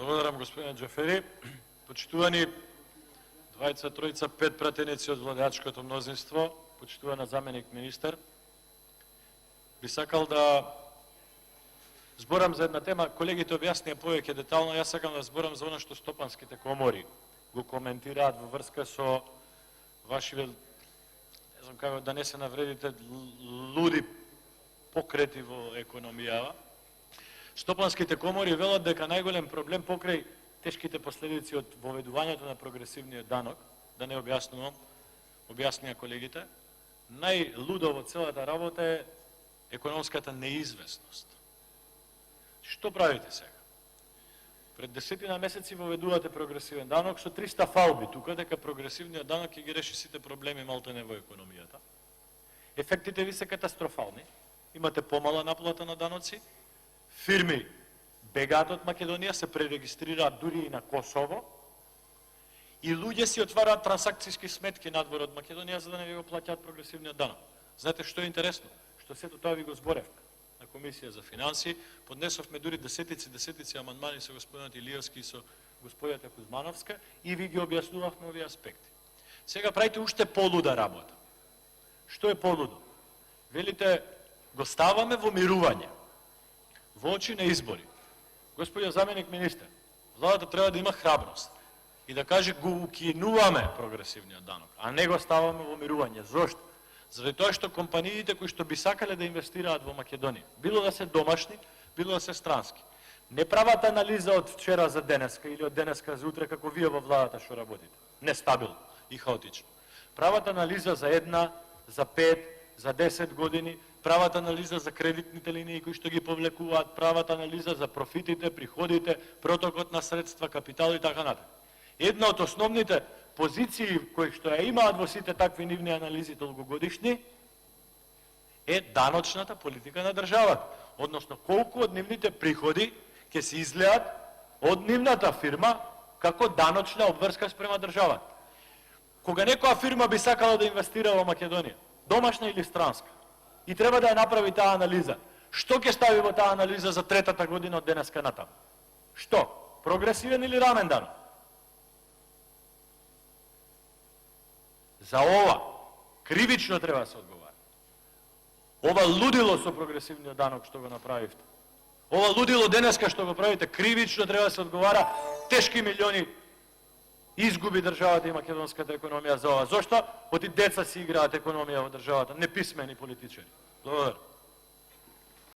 Благодарам, господине Џафери. Почитувани двајца, тројца, пет пратеници од владеачкото мнозинство, почитувана заменик министер, би сакал да зборам за една тема, колегите објаснија повеќе детално, јас сакам да зборам за оно што стопанските комори го коментираат во врска со вашиве, не знам како да не се навредите, луди покрети во економијава. Стопанските комори велат дека најголем проблем покрај тешките последици од воведувањето на прогресивниот данок, да не објаснувам, објаснија колегите, најлудо во целата работа е економската неизвестност. Што правите сега? Пред 10 месеци воведувате прогресивен данок со 300 фалби тука, дека прогресивниот данок ќе ги реши сите проблеми малтене во економијата. Ефектите ви се катастрофални. Имате помала наплата на даноци, фирми бегаат од Македонија, се пререгистрираат дури и на Косово, и луѓе си отвараат трансакцијски сметки надвор од Македонија за да не ви го плаќаат прогресивниот данок. Знаете што е интересно? Што сето тоа ви го зборевме на Комисија за финанси, поднесовме дури десетици амандмани со господинот Илиевски и со господјата Кузмановска и ви ги објаснувавме овие аспекти. Сега правите уште полуда работа. Што е полудо? Велите, го ставаме во мирување, во очи на избори. Господјо заменик министер, владата треба да има храброст и да каже го укинуваме прогресивниот данок, а не го ставаме во мирување. Зошто? Заради тоа што компаниите кои што би сакале да инвестираат во Македонија, било да се домашни, било да се странски, не прават анализа од вчера за денеска или од денеска за утре како вие во владата што работите. Нестабилно и хаотично. Прават анализа за 1, за 5, за 10 години, прават анализа за кредитните линии кои што ги повлекуваат, прават анализа за профитите, приходите, протокот на средства, капитал и така натаму. Една од основните позиции кои што ја имаат во сите такви нивни анализи долгогодишни е даночната политика на државата, односно колку од нивните приходи ќе се излеат од нивната фирма како даночна обврска спрема државата. Кога некоја фирма би сакала да инвестира во Македонија, домашна или странска, и треба да ја направи таа анализа, што ќе стави во таа анализа за третата година од денеска натаму? Што? Прогресивен или рамен данок? За ова кривично треба да се одговара. Ова лудило со прогресивниот данок што го направивте. Ова лудило денеска што го правите, кривично треба да се одговара, тешки милиони изгуби државата и македонската економија за ова. Зошто? Оти деца си играат економија во државата, неписмени политичари. Благодарам.